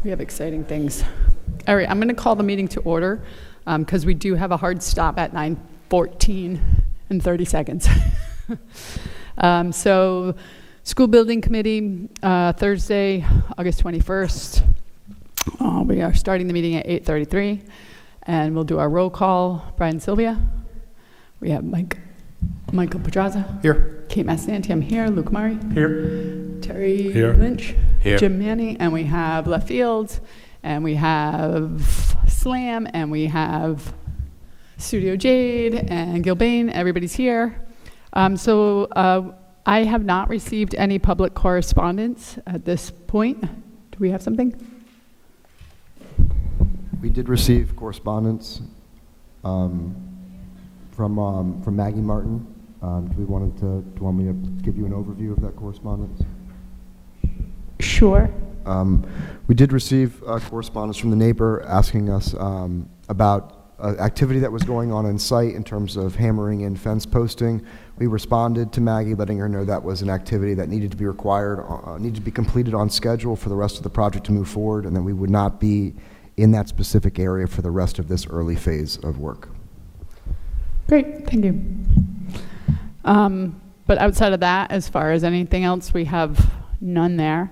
We have exciting things. All right, I'm going to call the meeting to order because we do have a hard stop at 9:14 and 30 seconds. So, School Building Committee, Thursday, August 21st. We are starting the meeting at 8:33, and we'll do our roll call. Brian Sylvia. We have Michael Pedraza. Here. Kate Massanti, I'm here. Luke Murray. Here. Terry Here. Lynch. Here. Jim Manning. And we have Left Field. And we have Slam. And we have Studio Jade and Gilbane. Everybody's here. So I have not received any public correspondence at this point. Do we have something? We did receive correspondence from Maggie Martin. Do you want me to give you an overview of that correspondence? Sure. We did receive correspondence from the neighbor asking us about activity that was going on site in terms of hammering in fence posting. We responded to Maggie, letting her know that was an activity that needed to be needed to be completed on schedule for the rest of the project to move forward, and that we would not be in that specific area for the rest of this early phase of work. Great, thank you. But outside of that, as far as anything else, we have none there.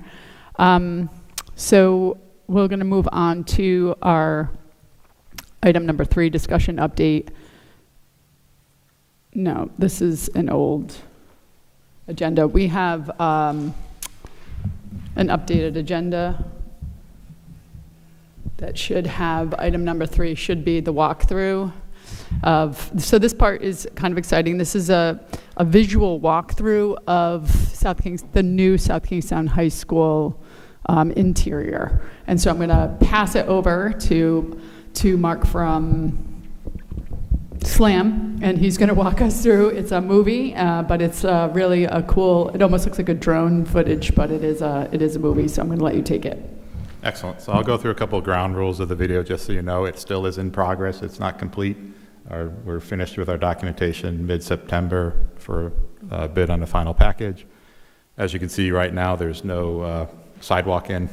So we're going to move on to our item number 3, discussion update. No, this is an old agenda. We have an updated agenda that should have item number 3 should be the walkthrough so this part is kind of exciting. This is a visual walkthrough of the new South Kingstown High School interior. And so I'm going to pass it over to Mark from SLAM, and he's going to walk us through. It's a movie, but it's really a cool, it almost looks like a drone footage, but it is a movie, so I'm going to let you take it. Excellent. So I'll go through a couple of ground rules of the video just so you know it still is in progress. It's not complete. We're finished with our documentation mid-September for a bid on the final package. As you can see right now, there's no sidewalk in.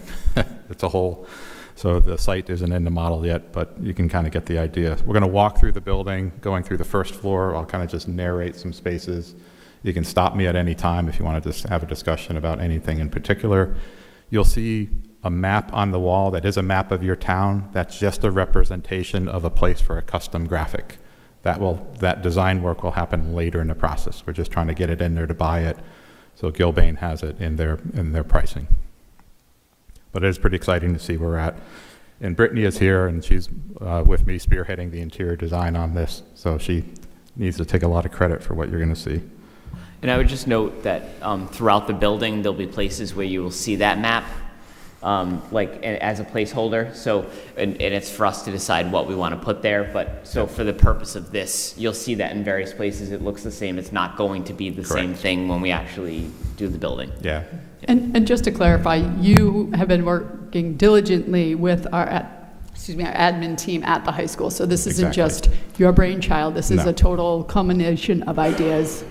It's a hole. So the site isn't in the model yet, but you can kind of get the idea. We're going to walk through the building, going through the first floor. I'll kind of just narrate some spaces. You can stop me at any time if you want to just have a discussion about anything in particular. You'll see a map on the wall that is a map of your town. That's just a representation of a place for a custom graphic. That design work will happen later in the process. We're just trying to get it in there to buy it, so Gilbane has it in their pricing. But it is pretty exciting to see where we're at. And Brittany is here, and she's with me spearheading the interior design on this, so she needs to take a lot of credit for what you're going to see. And I would just note that throughout the building, there'll be places where you will see that map, like as a placeholder. So, and it's for us to decide what we want to put there. But so for the purpose of this, you'll see that in various places. It looks the same. It's not going to be the Correct. Same thing when we actually do the building. Yeah. And just to clarify, you have been working diligently with our admin team at the high school. So this isn't just your brainchild. This is a total culmination of ideas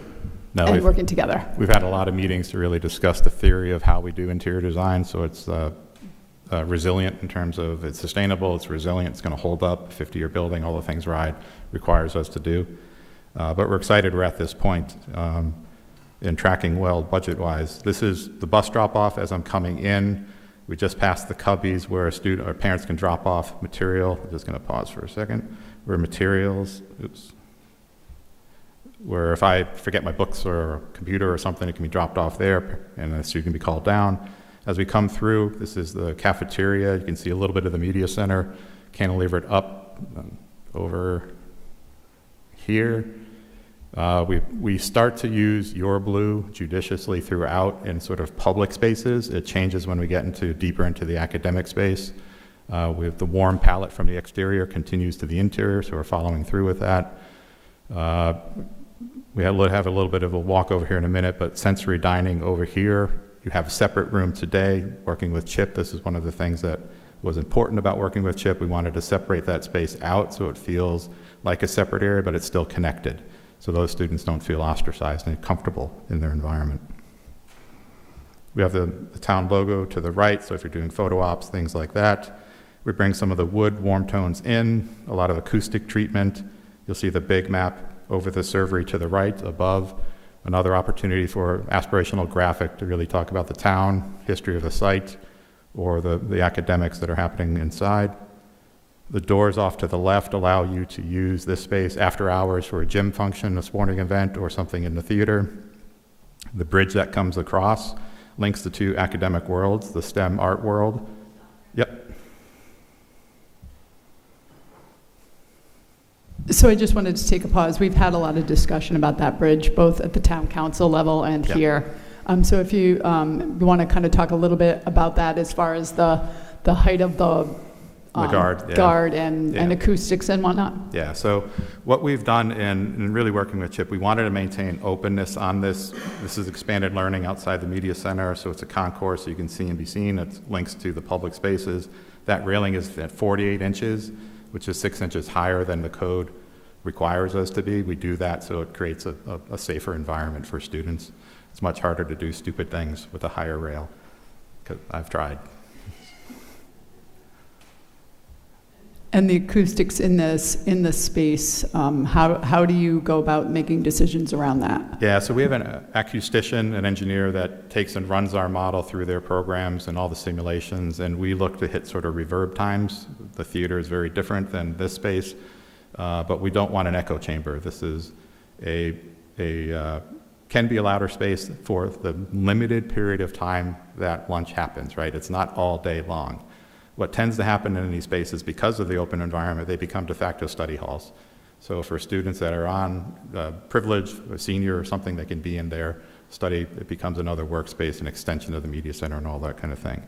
and working together. We've had a lot of meetings to really discuss the theory of how we do interior design. So it's resilient in terms of it's sustainable, it's resilient, it's going to hold up, 50-year building, all the things RIDE requires us to do. But we're excited we're at this point. In tracking well budget-wise. This is the bus drop-off as I'm coming in. We just passed the cubbies where a student or parents can drop off material. I'm just going to pause for a second. Where materials, where if I forget my books or a computer or something, it can be dropped off there, and the student can be called down. As we come through, this is the cafeteria. You can see a little bit of the media center, cantilevered up over here. We start to use Your Blue judiciously throughout in sort of public spaces. It changes when we get deeper into the academic space. With the warm palette from the exterior continues to the interior, so we're following through with that. We have a little bit of a walk over here in a minute, but sensory dining over here. You have a separate room today. Working with Chip, this is one of the things that was important about working with Chip. We wanted to separate that space out so it feels like a separate area, but it's still connected, so those students don't feel ostracized and comfortable in their environment. We We have the town logo to the right, so if you're doing photo ops, things like that. We bring some of the wood warm tones in, a lot of acoustic treatment. You'll see the big map over the servery to the right above. Another opportunity for aspirational graphic to really talk about the town, history of the site, or the academics that are happening inside. The doors off to the left allow you to use this space after hours for a gym function, a sporting event, or something in the theater. The bridge that comes across links the two academic worlds, the STEM art world. Yep. So I just wanted to take a pause. We've had a lot of discussion about that bridge, both at the town council level and Yep. here. So if you want to kind of talk a little bit about that as far as the height of the guard, yeah. guard and Yeah. acoustics and whatnot. Yeah, so what we've done in really working with Chip, we wanted to maintain openness on this. This is expanded learning outside the media center, so it's a concourse so you can see and be seen. It links to the public spaces. That railing is at 48 inches, which is 6 inches higher than the code requires us to be. We do that so it creates a safer environment for students. It's much harder to do stupid things with a higher rail, 'cause I've tried. And the acoustics in this space, how do you go about making decisions around that? Yeah, so we have an acoustician, an engineer that takes and runs our model through their programs and all the simulations, and we look to hit sort of reverb times. The theater is very different than this space, but we don't want an echo chamber. This is can be a louder space for the limited period of time that lunch happens, right? It's not all day long. What tends to happen in these spaces, because of the open environment, they become de facto study halls. So for students that are on privilege, a senior or something, they can be in there, study. It becomes another workspace, an extension of the media center and all that kind of thing.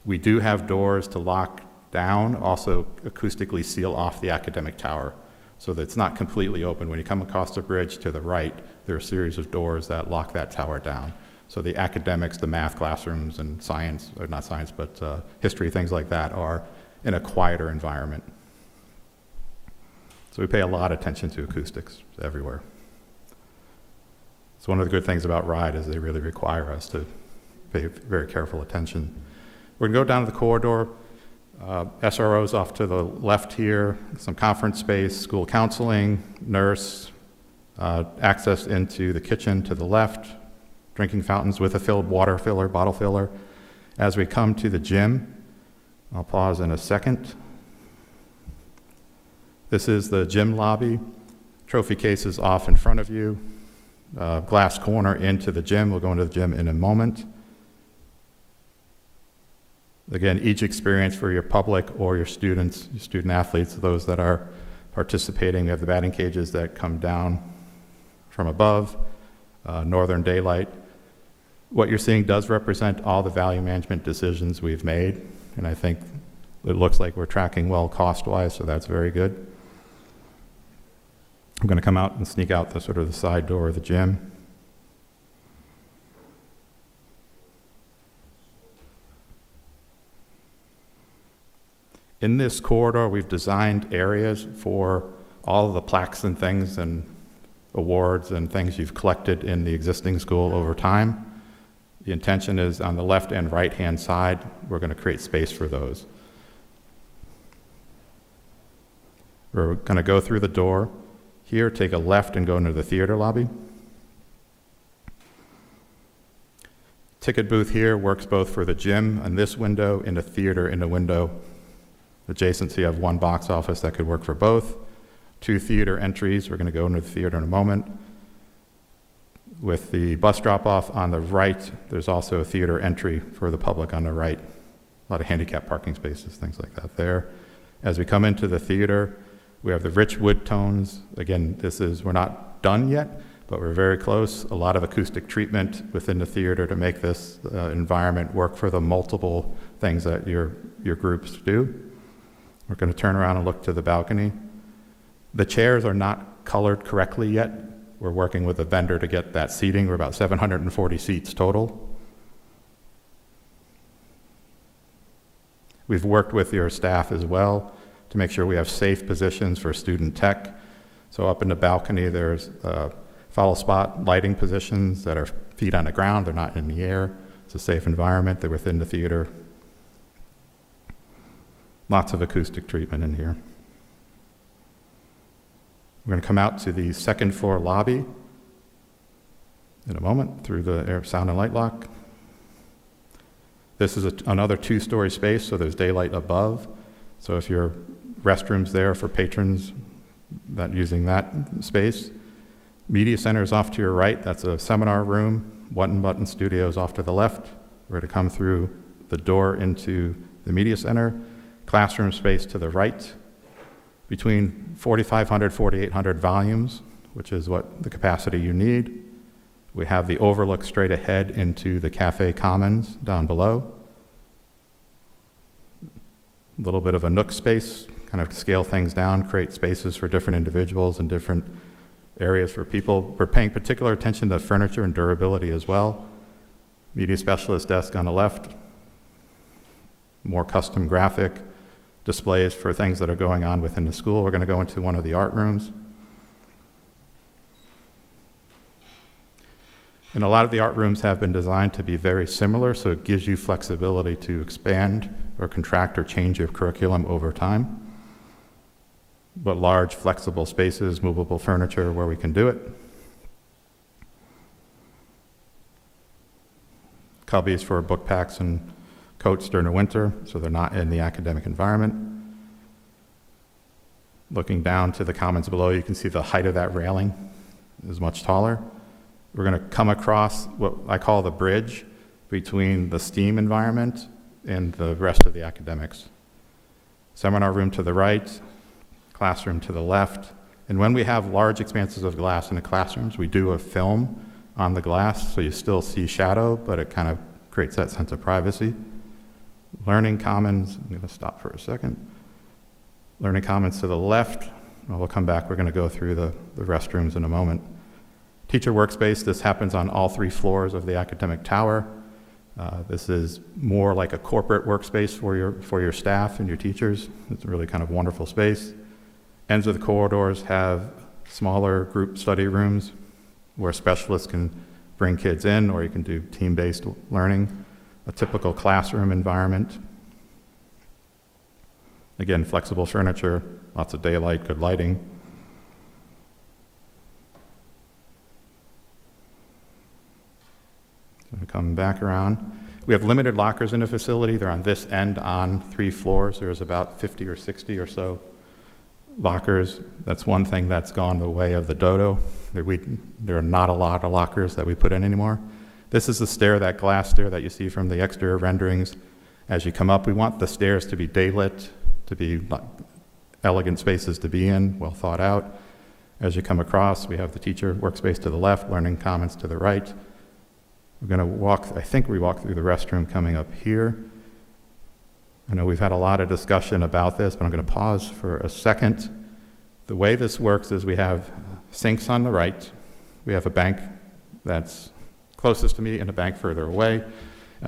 We do have doors to lock down, also acoustically seal off the academic tower, so that it's not completely open. When you come across the bridge to the right, there are a series of doors that lock that tower down. So the academics, the math classrooms and science, or not science, but history, things like that, are in a quieter environment. So we pay a lot of attention to acoustics everywhere. So one of the good things about RIDE is they really require us to pay very careful attention. We're gonna go down to the corridor. SROs off to the left here, some conference space, school counseling, nurse, access into the kitchen to the left, drinking fountains with a filled water filler, bottle filler. As we come to the gym, I'll pause in a second. This is the gym lobby. Trophy cases off in front of you. Glass corner into the gym. We'll go into the gym in a moment. Again, each experience for your public or your students, your student athletes, those that are participating. We have the batting cages that come down from above, northern daylight. What you're seeing does represent all the value management decisions we've made, and I think it looks like we're tracking well cost-wise, so that's very good. I'm going to come out and sneak out the sort of the side door of the gym. In this corridor, we've designed areas for all of the plaques and things and awards and things you've collected in the existing school over time. The intention is on the left and right-hand side, we're going to create space for those. We're going to go through the door here, take a left and go into the theater lobby. Ticket booth here works both for the gym and this window, in the theater in the window adjacent, so you have one box office that could work for both. 2 theater entries. We're going to go into the theater in a moment. With the bus drop-off on the right, there's also a theater entry for the public on the right. A lot of handicap parking spaces, things like that there. As we come into the theater, we have the rich wood tones. Again, we're not done yet, but we're very close. A lot of acoustic treatment within the theater to make this environment work for the multiple things that your groups do. We're going to turn around and look to the balcony. The chairs are not colored correctly yet. We're working with a vendor to get that seating. We're about 740 seats total. We've worked with your staff as well to make sure we have safe positions for student tech. So up in the balcony, there's follow spot lighting positions that are feet on the ground. They're not in the air. It's a safe environment. They're within the theater. Lots of acoustic treatment in here. We're going to come out to the second floor lobby in a moment through the air, sound and light lock. This is another 2-story space, so there's daylight above. So if your restrooms there for patrons that using that space. Media center is off to your right. That's a seminar room. Button Studios off to the left. We're going to come through the door into the media center. Classroom space to the right. Between 4,500, 4,800 volumes, which is what the capacity you need. We have the overlook straight ahead into the Cafe Commons down below. A little bit of a nook space, kind of scale things down, create spaces for different individuals and different areas for people. We're paying particular attention to furniture and durability as well. Media specialist desk on the left. More custom graphic displays for things that are going on within the school. We're going to go into one of the art rooms. And a lot of the art rooms have been designed to be very similar, so it gives you flexibility to expand or contract or change your curriculum over time. But large, flexible spaces, movable furniture where we can do it. Cubbies for book packs and coats during the winter, so they're not in the academic environment. Looking down to the commons below, you can see the height of that railing is much taller. We're going to come across what I call the bridge between the STEAM environment and the rest of the academics. Seminar room to the right, classroom to the left. And when we have large expanses of glass in the classrooms, we do a film on the glass, so you still see shadow, but it kind of creates that sense of privacy. Learning Commons, I'm going to stop for a second. Learning Commons to the left. Well, we'll come back. We're going to go through the restrooms in a moment. Teacher workspace, this happens on all 3 floors of the academic tower. This is more like a corporate workspace for your staff and your teachers. It's a really kind of wonderful space. Ends of the corridors have smaller group study rooms where specialists can bring kids in, or you can do team-based learning. A typical classroom environment. Again, flexible furniture, lots of daylight, good lighting. So come back around. We have limited lockers in the facility. They're on this end on 3 floors. There's about 50 or 60 or so lockers. That's one thing that's gone the way of the dodo. There are not a lot of lockers that we put in anymore. This is the stair, that glass stair that you see from the exterior renderings. As you come up, we want the stairs to be daylit, to be elegant spaces to be in, well thought out. As you come across, we have the teacher workspace to the left, Learning Commons to the right. We're going to walk, I think we walk through the restroom coming up here. I know we've had a lot of discussion about this, but I'm going to pause for a second. The way this works is we have sinks on the right. We have a bank that's closest to me and a bank further away.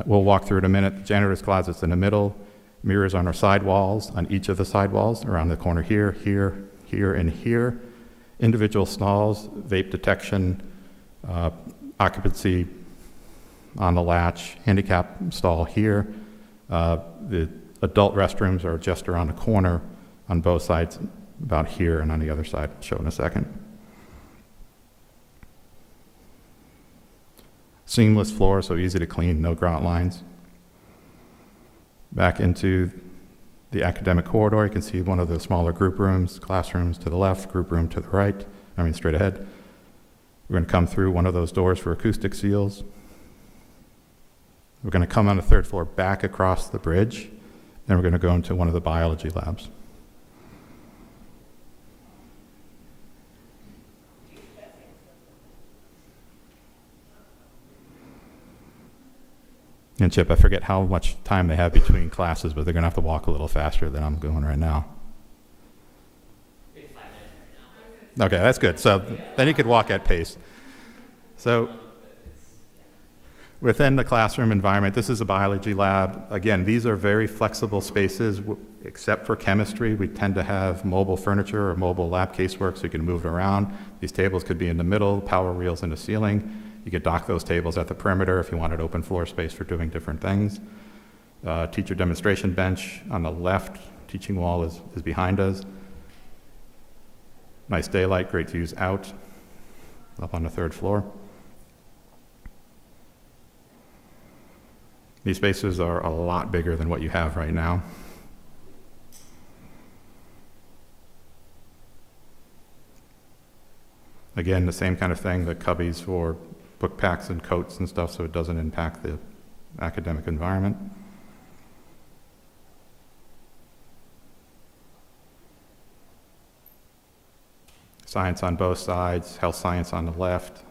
We'll walk through it in a minute. The janitor's closet's in the middle. Mirrors on our side walls, on each of the side walls, around the corner here, here, here, and here. Individual stalls, vape detection, occupancy on the latch, handicap stall here. The adult restrooms are just around the corner on both sides, about here, and on the other side. I'll show in a second. Seamless floor, so easy to clean, no grout lines. Back into the academic corridor, you can see one of the smaller group rooms, classrooms to the left, group room to the right, straight ahead. We're going to come through one of those doors for acoustic seals. We're going to come on the 3rd floor back across the bridge, then we're going to go into one of the biology labs. And Chip, I forget how much time they have between classes, but they're going to have to walk a little faster than I'm going right now. Okay, that's good. So then you could walk at pace. So within the classroom environment, this is a biology lab. Again, these are very flexible spaces, except for chemistry. We tend to have mobile furniture or mobile lab casework so you can move it around. These tables could be in the middle, power wheels in the ceiling. You could dock those tables at the perimeter if you wanted open floor space for doing different things. Teacher demonstration bench on the left, teaching wall is behind us. Nice daylight, great views out, up on the 3rd floor. These spaces are a lot bigger than what you have right now. Again, the same kind of thing, the cubbies for book packs and coats and stuff so it doesn't impact the academic environment. Science on both sides, health science on the left.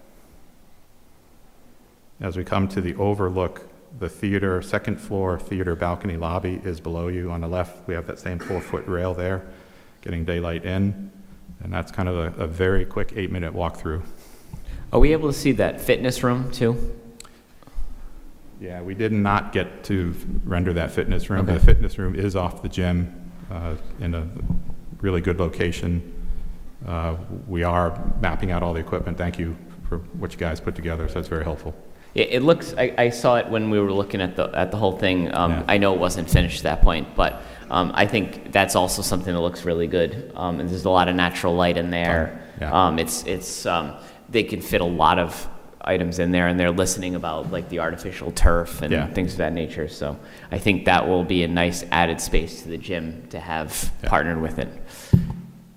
As we come to the overlook, the theater, 2nd floor theater balcony lobby is below you on the left. We have that same 4-foot rail there, getting daylight in. And that's kind of a very quick 8-minute walkthrough. Are we able to see that fitness room too? Yeah, we did not get to render that fitness room. Okay. The fitness room is off the gym in a really good location. We are mapping out all the equipment. Thank you for what you guys put together, so that's very helpful. It looks, I saw it when we were looking at the whole thing. Yeah. I know it wasn't finished at that point, but I think that's also something that looks really good. And there's a lot of natural light in there. Yeah. They can fit a lot of items in there, and they're listening about like the artificial turf and Yeah. things of that nature. So I think that will be a nice added space to the gym to have partnered with it.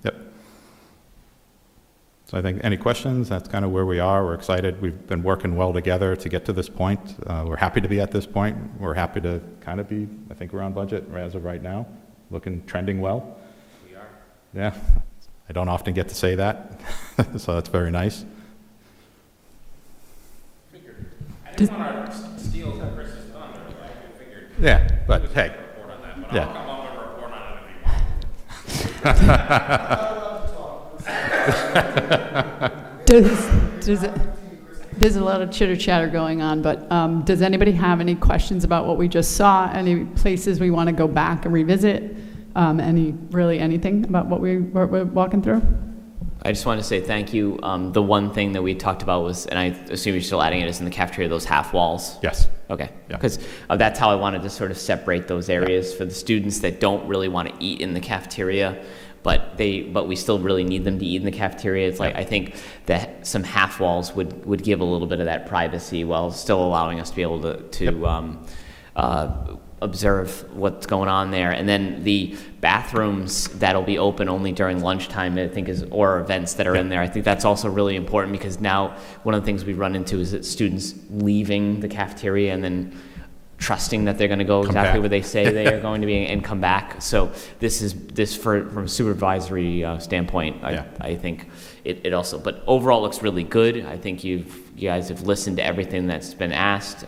Yep. So I think any questions, that's kind of where we are. We're excited. We've been working well together to get to this point. We're happy to be at this point. We're happy to kind of be, I think we're on budget as of right now, trending well. We are. Yeah, I don't often get to say that, so that's very nice. I didn't want to steal Chris's thunder, but I figured. Yeah, but hey, Report on that, but Yeah. I'll come up and report on it if you want. There's a lot of chitter chatter going on, but does anybody have any questions about what we just saw? Any places we want to go back and revisit? Anything about what we're walking through? I just want to say thank you. The one thing that we talked about was, and I assume you're still adding it, is in the cafeteria, those half walls. yes. Okay, Yeah. because that's how I wanted to sort of separate those areas for the students that don't really want to eat in the cafeteria, but we still really need them to eat in the cafeteria. It's like, I think that some half walls would give a little bit of that privacy while still allowing us to be able to observe what's going on there. And then the bathrooms that'll be open only during lunchtime, I think, or events that are in there. I think that's also really important, because now one of the things we run into is that students leaving the cafeteria and then trusting that they're going to go exactly back. where they say they are going to be and come back. So from a supervisory standpoint, I think it also, but overall looks really good. I think you guys have listened to everything that's been asked.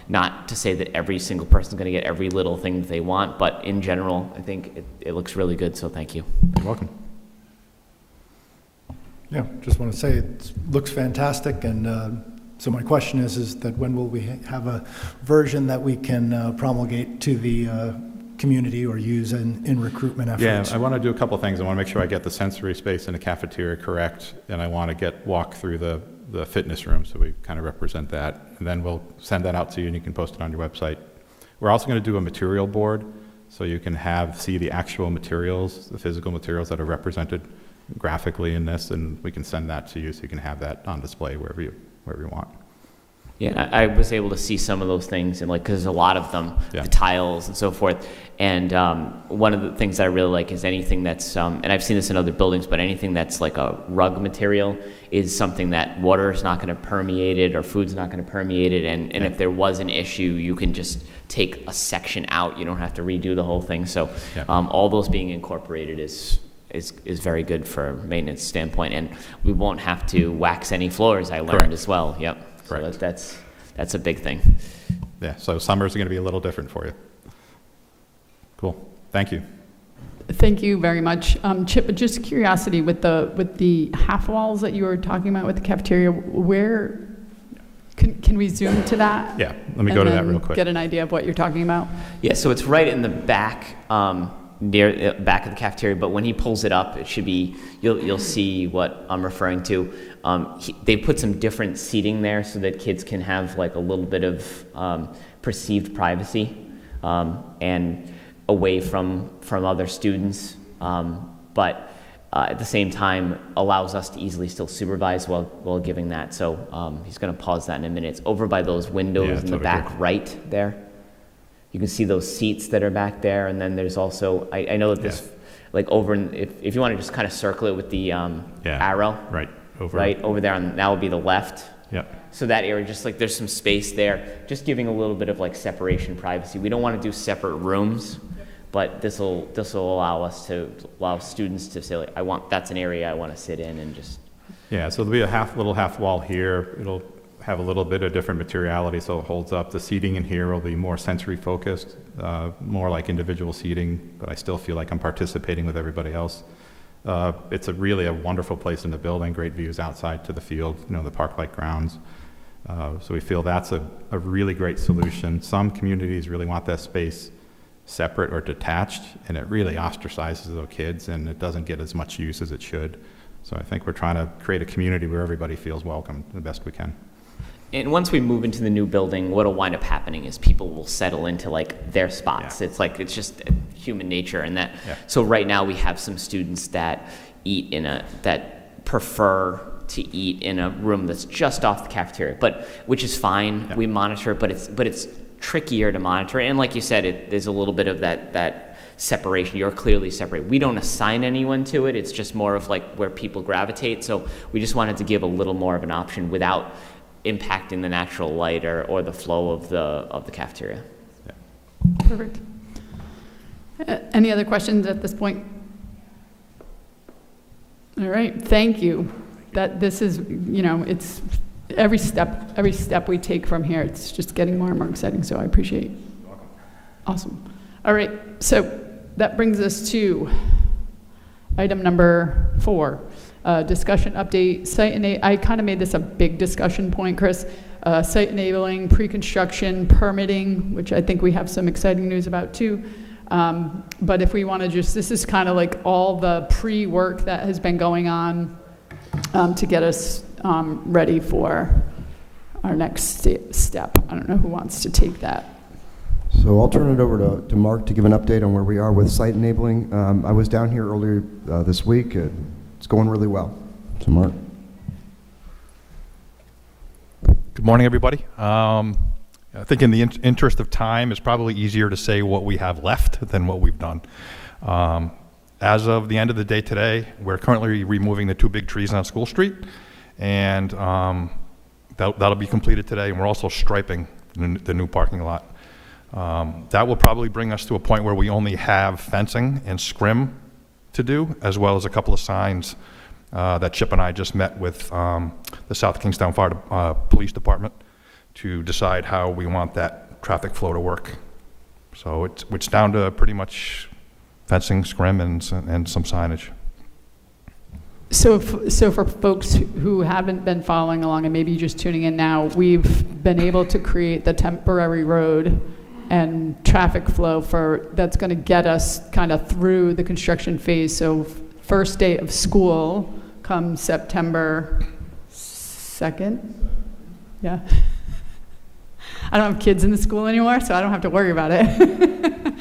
Not to say that every single person's going to get every little thing that they want, but in general, I think it looks really good. So thank you. You're welcome. Yeah, just want to say it looks fantastic, and so my question is that when will we have a version that we can promulgate to the community or use in recruitment efforts? Yeah, I want to do a couple things. I want to make sure I get the sensory space in the cafeteria correct, and I want to walk through the fitness room, so we kind of represent that. And then we'll send that out to you, and you can post it on your website. We're also going to do a material board, so you can see the actual materials, the physical materials that are represented graphically in this, and we can send that to you so you can have that on display wherever you want. Yeah, I was able to see some of those things, and because there's a lot of them, Yeah. the tiles and so forth. And one of the things that I really like is anything that's, and I've seen this in other buildings, but anything that's like a rug material is something that water is not going to permeate it, or food's not going to permeate it. And if there was an issue, you can just take a section out. You don't have to redo the whole thing. So Yeah. all those being incorporated is very good for a maintenance standpoint, and we won't have to wax any floors. I learned Correct. as well. Yep. Correct. So that's a big thing. Yeah, so summers are going to be a little different for you. Cool. Thank you. Thank you very much. Chip, just curiosity, with the half walls that you were talking about with the cafeteria, where can we zoom to that? Yeah, let me go to that real quick. Get an idea of what you're talking about. Yeah. So it's right in the back, near back of the cafeteria, but when he pulls it up, it should be, you'll see what I'm referring to. They put some different seating there so that kids can have like a little bit of perceived privacy and away from other students, but at the same time allows us to easily still supervise while giving that. So he's going to pause that in a minute. It's over by those windows Yeah, it's in the over back here. right there. You can see those seats that are back there, and then there's also, I know that this, like over, if you want to just kind of circle it with the arrow, Right, over. right over there, that will be the left. Yep. So that area, just like there's some space there, just giving a little bit of like separation, privacy. We don't want to do separate rooms, but this will allow us to allow students to say like, that's an area I want to sit in and just. Yeah, so there'll be a little half wall here. It'll have a little bit of different materiality, so it holds up. The seating in here will be more sensory focused, more like individual seating, but I still feel like I'm participating with everybody else. It's really a wonderful place in the building, great views outside to the field, the park-like grounds. So we feel that's a really great solution. Some communities really want that space separate or detached, and it really ostracizes those kids, and it doesn't get as much use as it should. So I think we're trying to create a community where everybody feels welcome the best we can. And once we move into the new building, what'll wind up happening is people will settle into like their spots. Yeah. It's just human nature, and that. Yeah. So right now we have some students that that prefer to eat in a room that's just off the cafeteria, which is fine. Yeah. We monitor it, but it's trickier to monitor. And like you said, there's a little bit of that separation. You're clearly separated. We don't assign anyone to it. It's just more of like where people gravitate. So we just wanted to give a little more of an option without impacting the natural light or the flow of the cafeteria. Perfect. Any other questions at this point? All right, thank you. This is, it's every step we take from here, it's just getting more and more exciting, so I appreciate it. Awesome. All right, so that brings us to item number 4. Discussion update, I kind of made this a big discussion point, Chris. Site enabling, pre-construction, permitting, which I think we have some exciting news about too. But if we want to this is kind of like all the pre-work that has been going on to get us ready for our next step. I don't know who wants to take that. So I'll turn it over to Mark to give an update on where we are with site enabling. I was down here earlier this week. It's going really well. So Mark. Good morning, everybody. I think in the interest of time, it's probably easier to say what we have left than what we've done. As of the end of the day today, we're currently removing the 2 big trees on School Street, and that'll be completed today, and we're also striping the new parking lot. That will probably bring us to a point where we only have fencing and scrim to do, as well as a couple of signs that Chip and I just met with the South Kingstown Police Department to decide how we want that traffic flow to work. So it's down to pretty much fencing, scrim, and some signage. So for folks who haven't been following along and maybe just tuning in now, we've been able to create the temporary road and traffic flow that's going to get us kind of through the construction phase. So first day of school comes September 2nd. Yeah. I don't have kids in the school anymore, so I don't have to worry about it.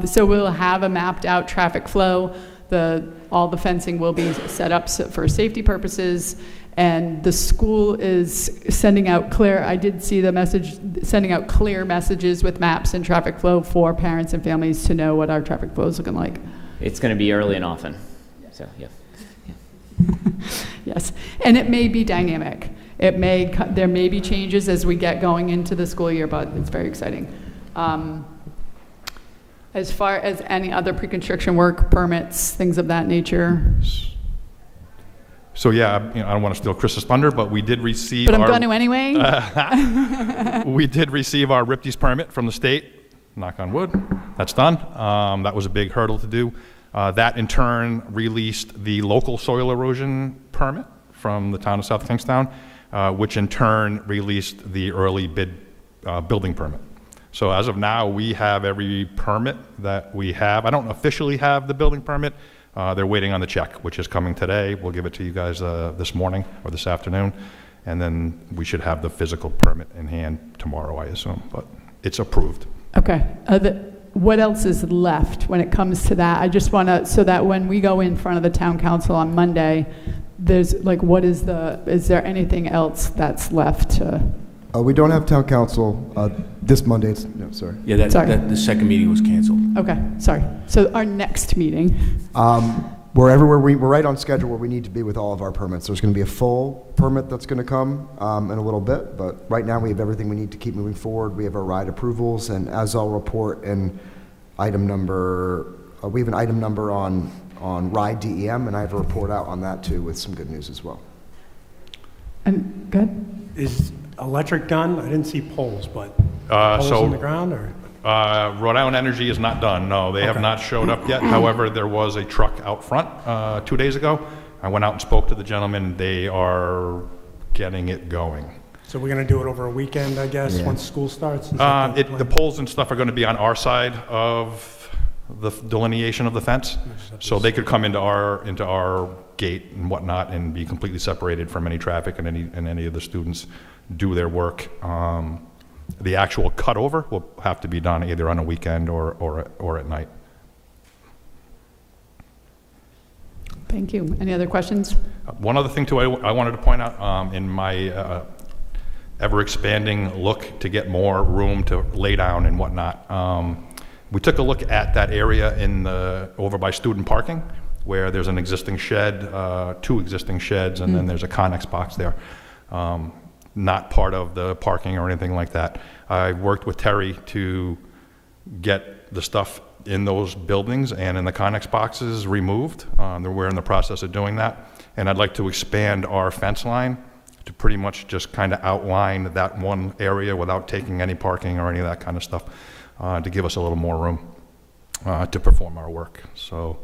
So we'll have a mapped out traffic flow. All the fencing will be set up for safety purposes, and the school is sending out I did see the message, sending out clear messages with maps and traffic flow for parents and families to know what our traffic flow is looking like. It's going to be early and often. So, yeah. Yes, and it may be dynamic. There may be changes as we get going into the school year, but it's very exciting. As far as any other pre-construction work, permits, things of that nature. So yeah, I don't want to steal Chris's thunder, but we did receive But I'm going to anyway. we did receive our RIPTES permit from the state. Knock on wood. That's done. That was a big hurdle to do. That in turn released the local soil erosion permit from the town of South Kingstown, which in turn released the early bid building permit. So as of now, we have every permit that we have. I don't officially have the building permit. They're waiting on the check, which is coming today. We'll give it to you guys this morning or this afternoon. And then we should have the physical permit in hand tomorrow, I assume, but it's approved. Okay. What else is left when it comes to that? I just want to, so that when we go in front of the town council on Monday, there's like, is there anything else that's left to? We don't have town council this Monday. No, sorry. Yeah, Sorry. the second meeting was canceled. Okay, sorry. So our next meeting, We're everywhere. We're right on schedule where we need to be with all of our permits. There's going to be a full permit that's going to come in a little bit, but right now we have everything we need to keep moving forward. We have our ride approvals, and as I'll report in item number, we have an item number on ride DEM, and I have a report out on that too with some good news as well. and good? Is electric done? I didn't see poles, but poles So in the ground, or? Rhode Island Energy is not done. No, they have Okay. not showed up yet. However, there was a truck out front 2 days ago. I went out and spoke to the gentleman. They are getting it going. So we're gonna do it over a weekend, I guess, Yeah. once school starts? Is that The plan? poles and stuff are going to be on our side of the delineation of the fence, so they could come into our gate and whatnot and be completely separated from any traffic and any of the students do their work. The actual cutover will have to be done either on a weekend or at night. Thank you. Any other questions? One other thing too, I wanted to point out, in my ever-expanding look to get more room to lay down and whatnot, we took a look at that area over by student parking, where there's an existing shed, 2 existing sheds, and then there's a Connex box there. Not part of the parking or anything like that. I worked with Terry to get the stuff in those buildings and in the Connex boxes removed. We're in the process of doing that. And I'd like to expand our fence line to pretty much just kind of outline that one area without taking any parking or any of that kind of stuff, to give us a little more room to perform our work. So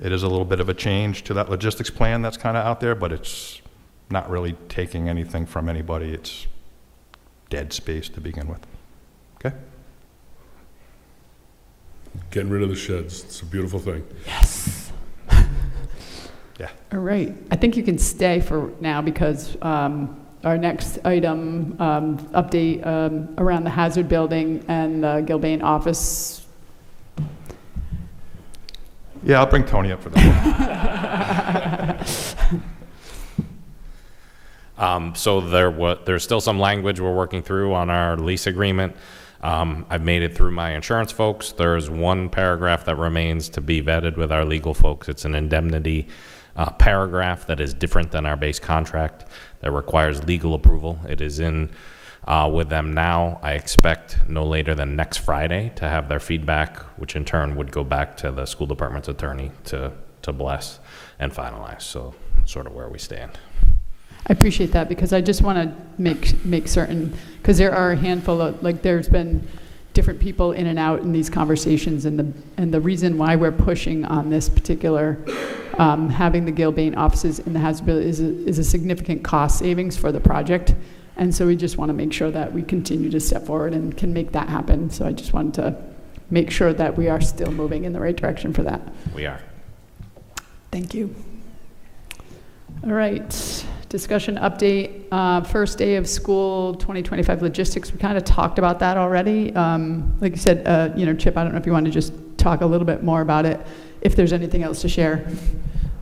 it is a little bit of a change to that logistics plan that's kind of out there, but it's not really taking anything from anybody. It's dead space to begin with. Okay? Getting rid of the sheds. It's a beautiful thing. Yes. Yeah. All right. I think you can stay for now because our next item, update around the Hazard Building and the Gilbane office. Yeah, I'll bring Tony up for that. So there's still some language we're working through on our lease agreement. I've made it through my insurance folks. There's one paragraph that remains to be vetted with our legal folks. It's an indemnity paragraph that is different than our base contract that requires legal approval. It is in with them now. I expect no later than next Friday to have their feedback, which in turn would go back to the school department's attorney to bless and finalize. So sort of where we stand. I appreciate that because I just want to make certain, because there are a handful of, like, there's been different people in and out in these conversations, and the reason why we're pushing on this particular, having the Gilbane offices in the Hazard Building is a significant cost savings for the project, and so we just want to make sure that we continue to step forward and can make that happen. So I just wanted to make sure that we are still moving in the right direction for that. We are. Thank you. All right, discussion update, first day of school 2025 logistics. We kind of talked about that already. Like you said, Chip, I don't know if you want to just talk a little bit more about it, if there's anything else to share.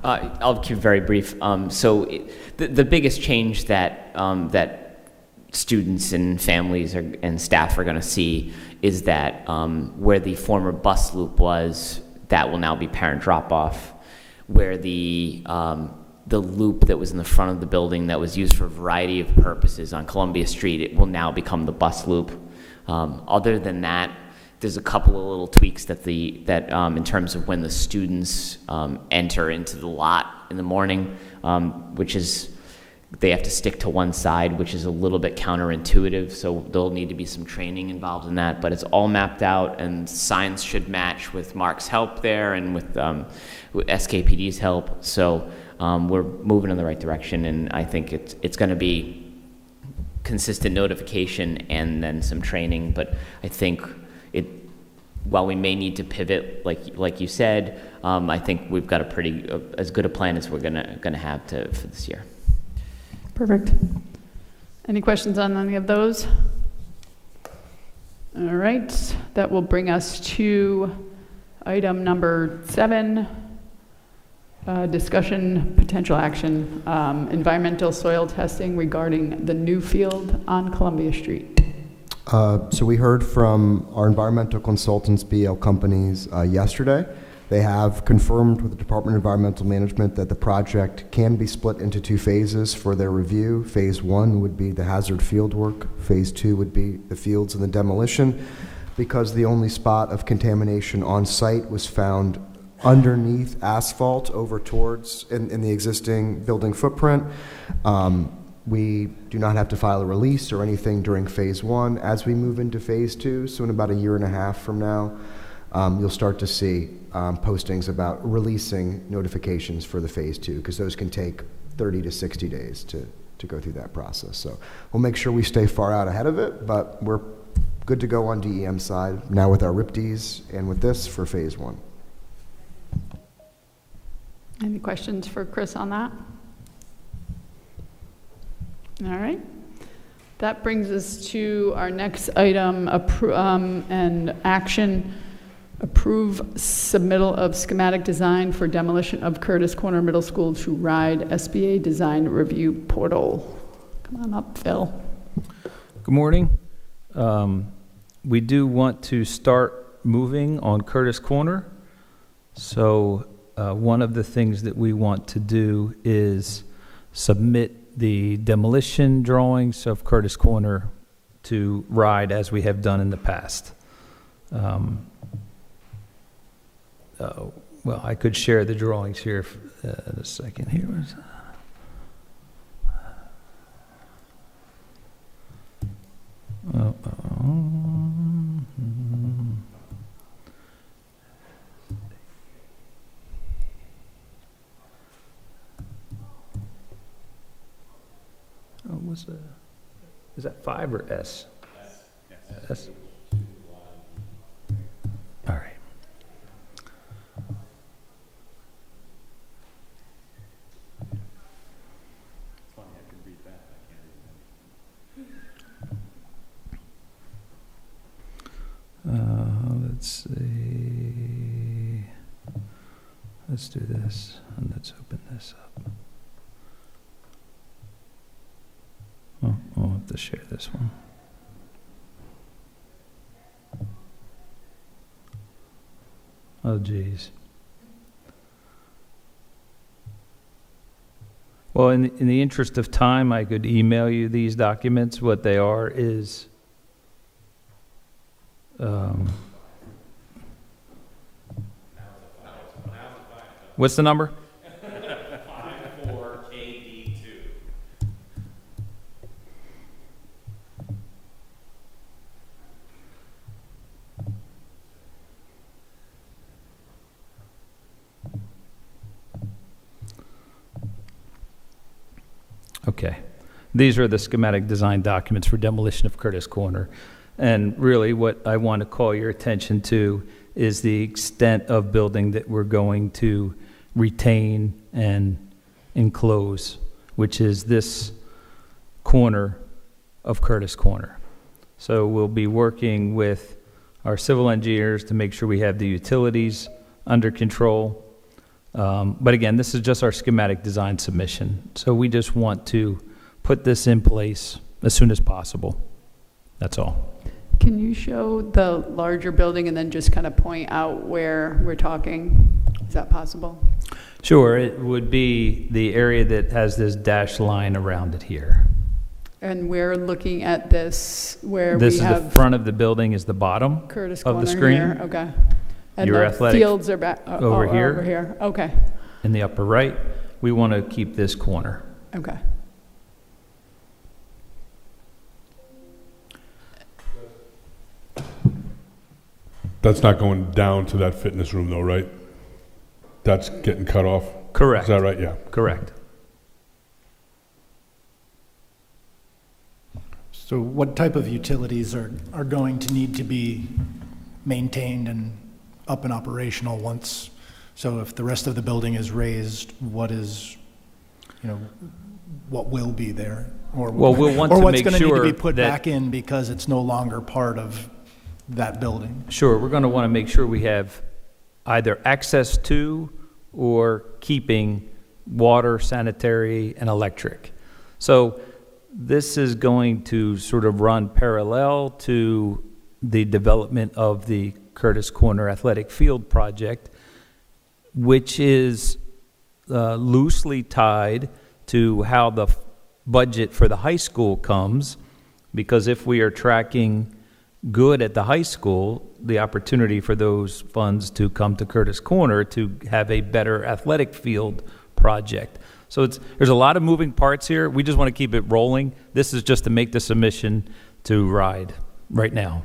I'll keep it very brief. The biggest change that students and families and staff are going to see is that where the former bus loop was, that will now be parent drop-off. Where the loop that was in the front of the building that was used for a variety of purposes on Columbia Street, it will now become the bus loop. Other than that, there's a couple of little tweaks that in terms of when the students enter into the lot in the morning, which is they have to stick to one side, which is a little bit counterintuitive, so there'll need to be some training involved in that, but it's all mapped out, and signs should match with Mark's help there and with SKPD's help, so we're moving in the right direction, and I think it's going to be consistent notification and then some training, but I think while we may need to pivot, like you said, I think we've got a pretty, as good a plan as we're gonna have for this year. Perfect. Any questions on any of those? All right, that will bring us to item number 7, discussion, potential action, environmental soil testing regarding the new field on Columbia Street. So we heard from our environmental consultants, BL Companies, yesterday. They have confirmed with the Department of Environmental Management that the project can be split into 2 phases for their review. Phase 1 would be the hazard field work. Phase 2 would be the fields and the demolition. Because the only spot of contamination on site was found underneath asphalt over towards in the existing building footprint, we do not have to file a release or anything during phase 1. As we move into phase 2, so in about a year and a half from now, you'll start to see postings about releasing notifications for the phase 2, because those can take 30 to 60 days to go through that process. So we'll make sure we stay far out ahead of it, but we're good to go on DEM side now with our RIPDs and with this for phase 1. Any questions for Chris on that? All right. That brings us to our next item, and action. Approve submittal of schematic design for demolition of Curtis Corner Middle School to RIDE SBA Design Review Portal. Come on up, Phil. Good morning. We do want to start moving on Curtis Corner. So one of the things that we want to do is submit the demolition drawings of Curtis Corner to RIDE as we have done in the past. Well, I could share the drawings here in a second here. Is that 5 or S? S. All right. Let's see. Let's do this, and let's open this up. Oh, I'll have to share this one. Oh, geez. Well, in the interest of time, I could email you these documents. What they are is what's the number? 54KD2. Okay. These are the schematic design documents for demolition of Curtis Corner. And really what I want to call your attention to is the extent of building that we're going to retain and enclose, which is this corner of Curtis Corner. So we'll be working with our civil engineers to make sure we have the utilities under control. But again, this is just our schematic design submission. So we just want to put this in place as soon as possible. That's all. Can you show the larger building and then just kind of point out where we're talking? Is that possible? Sure. It would be the area that has this dashed line around it here. And we're looking at this where This we is the have front of the building is the bottom Curtis of Corner the screen. here. Okay. And Your the athletic fields are back over here. Over here. Okay. In the upper right. We want to keep this corner. Okay. That's not going down to that fitness room though, right? That's getting cut off? Correct. Is that right? Yeah. Correct. So what type of utilities are going to need to be maintained and up and operational once? So if the rest of the building is raised, what is, what will be there? Or, Well, we'll want or to what's make going to need to sure be put that- back in because it's no longer part of that building? Sure, we're going to want to make sure we have either access to or keeping water, sanitary, and electric. So this is going to sort of run parallel to the development of the Curtis Corner Athletic Field project, which is loosely tied to how the budget for the high school comes, because if we are tracking good at the high school, the opportunity for those funds to come to Curtis Corner to have a better athletic field project. So there's a lot of moving parts here. We just want to keep it rolling. This is just to make the submission to RIDE right now.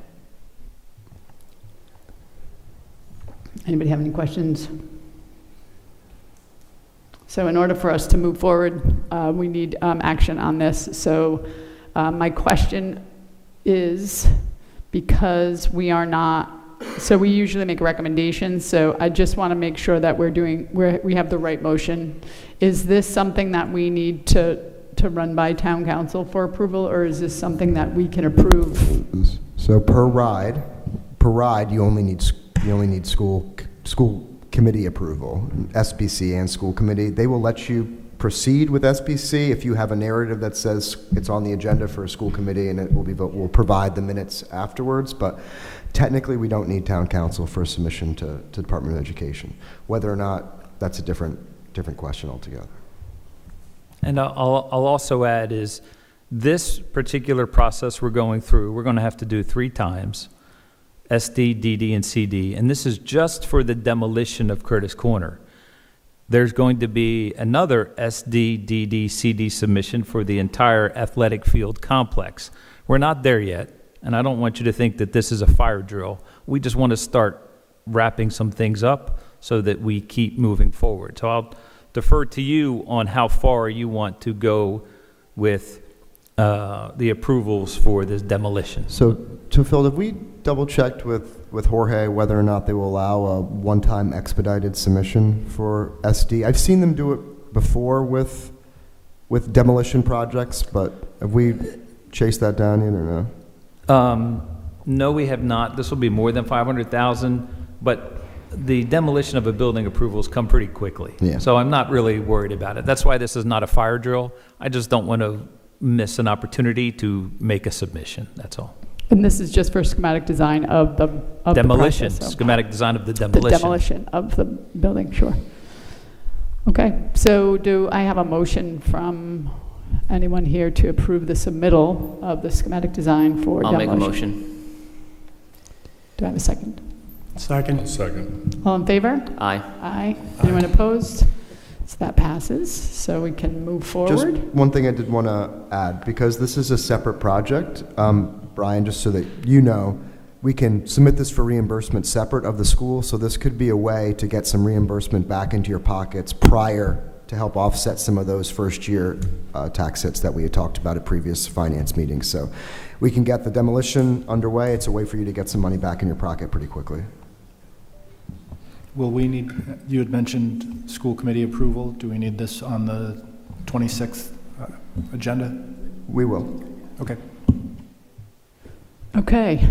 Anybody have any questions? So in order for us to move forward, we need action on this. So my question is, because we are not, so we usually make recommendations, so I just want to make sure that we have the right motion. Is this something that we need to run by town council for approval, or is this something that we can approve? So per ride, you only need school committee approval, SBC and school committee. They will let you proceed with SBC if you have a narrative that says it's on the agenda for a school committee, and it will be we'll provide the minutes afterwards. But technically, we don't need town council for submission to Department of Education. Whether or not, that's a different question altogether. And I'll also add is this particular process we're going through, we're going to have to do 3 times, SD, DD, and CD, and this is just for the demolition of Curtis Corner. There's going to be another SD, DD, CD submission for the entire athletic field complex. We're not there yet, and I don't want you to think that this is a fire drill. We just want to start wrapping some things up so that we keep moving forward. So I'll defer to you on how far you want to go with the approvals for this demolition. So Phil, have we double-checked with Jorge whether or not they will allow a one-time expedited submission for SD? I've seen them do it before with demolition projects, but have we chased that down yet or no? No, we have not. This will be more than 500,000, but the demolition of a building approvals come pretty quickly. Yeah. So I'm not really worried about it. That's why this is not a fire drill. I just don't want to miss an opportunity to make a submission, that's all. And this is just for schematic design of the Demolition, process, so schematic design of the the demolition. demolition of the building, sure. Okay, so do I have a motion from anyone here to approve the submittal of the schematic design for I'll demolition? make a motion. Do I have a second? Second. Second. All in favor? Aye. Aye. Anyone opposed? So that passes, so we can move Just forward. one thing I did want to add, because this is a separate project, Brian, just so that you know, we can submit this for reimbursement separate of the school, so this could be a way to get some reimbursement back into your pockets prior to help offset some of those first-year tax hits that we had talked about at previous finance meetings. So we can get the demolition underway. It's a way for you to get some money back in your pocket pretty quickly. Will we need, you had mentioned school committee approval. Do we need this on the 26th agenda? We will. Okay. Okay,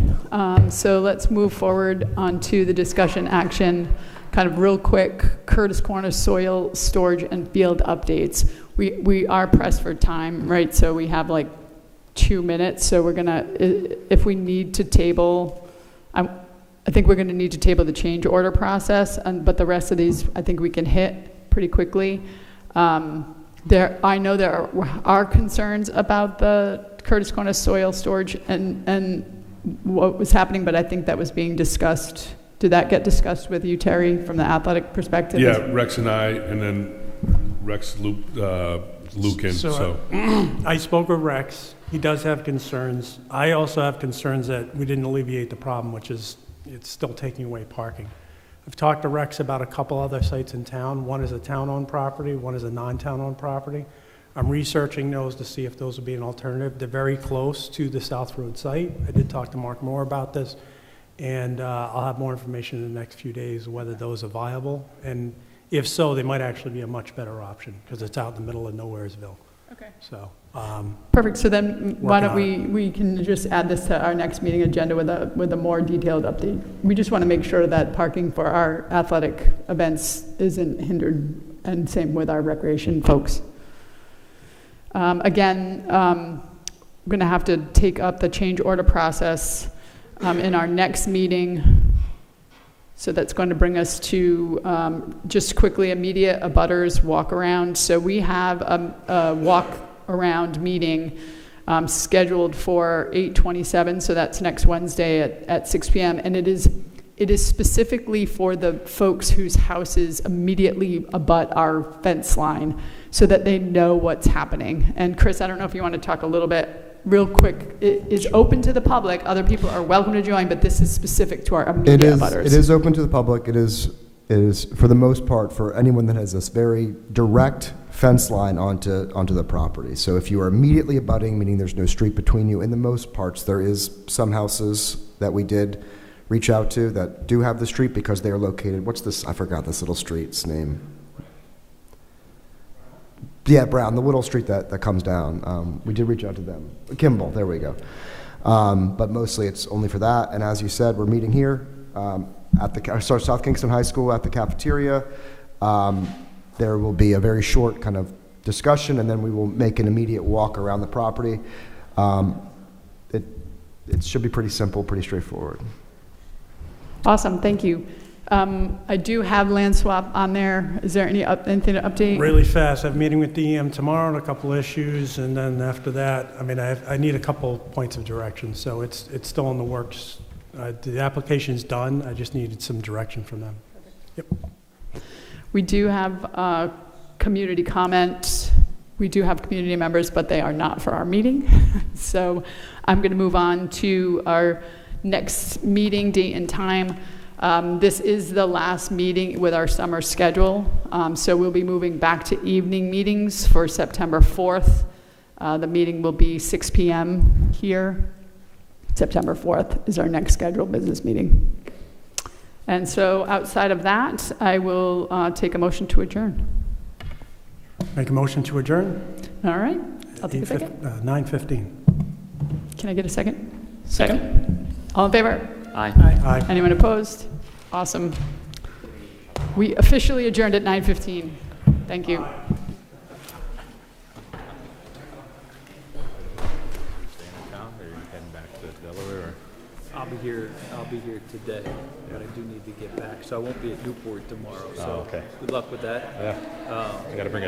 so let's move forward onto the discussion action. Kind of real quick, Curtis Corner soil storage and field updates. We are pressed for time, right? So we have like 2 minutes. So we're gonna, if we need to table, I think we're gonna need to table the change order process, but the rest of these, I think we can hit pretty quickly. I know there are concerns about the Curtis Corner soil storage and what was happening, but I think that was being discussed. Did that get discussed with you, Terry, from the athletic perspective? Yeah, Rex and I, and then Rex Lukin, so. I spoke with Rex. He does have concerns. I also have concerns that we didn't alleviate the problem, which is it's still taking away parking. I've talked to Rex about a couple other sites in town. One is a town-owned property, one is a non-town-owned property. I'm researching those to see if those would be an alternative. They're very close to the South Road site. I did talk to Mark Moore about this, and I'll have more information in the next few days whether those are viable. And if so, they might actually be a much better option because it's out in the middle of Nowheresville. Okay. So, Perfect. So then why don't Working we can just add this to our next meeting agenda with a more detailed update. We just want to make sure that parking for our athletic events isn't hindered, and same with our recreation folks. Again, I'm going to have to take up the change order process in our next meeting. So that's going to bring us to just quickly immediate abutters walk around. So we have a walk around meeting scheduled for 8/27. So that's next Wednesday at 6 p.m. And it is specifically for the folks whose houses immediately abut our fence line, so that they know what's happening. And Chris, I don't know if you want to talk a little bit, real quick. It is open to the public. Other people are welcome to join, but this is specific to our immediate abutters. It is open to the public. It is for the most part for anyone that has this very direct fence line onto the property. So if you are immediately abutting, meaning there's no street between you, in the most parts, there is some houses that we did reach out to that do have the street because they are located, what's this, I forgot this little street's name. Yeah, Brown, the little street that comes down. We did reach out to them. Kimball, there we go. But mostly it's only for that. And as you said, we're meeting here at the South Kingston High School at the cafeteria. There will be a very short kind of discussion, and then we will make an immediate walk around the property. It should be pretty simple, pretty straightforward. Awesome, thank you. I do have land swap on there. Is there anything to update? really fast, I have a meeting with DEM tomorrow on a couple issues, and then after that, I mean, I need a couple points of direction, so it's still in the works. The application's done, I just needed some direction from them. Yep. We do have community comment. We do have community members, but they are not for our meeting. So I'm going to move on to our next meeting date and time. This is the last meeting with our summer schedule. So we'll be moving back to evening meetings for September 4th. The meeting will be 6 p.m. here. September 4th is our next scheduled business meeting. And so outside of that, I will take a motion to adjourn. Make a motion to adjourn? All right, I'll take a second. 9:15. Can I get a second? Second. All in favor? Aye. Aye. Anyone opposed? Awesome. We officially adjourned at 9:15. Thank you. I'll be here today, but I do need to get back, so I won't be at Newport tomorrow, so okay. good luck with that. Yeah. I got to bring it.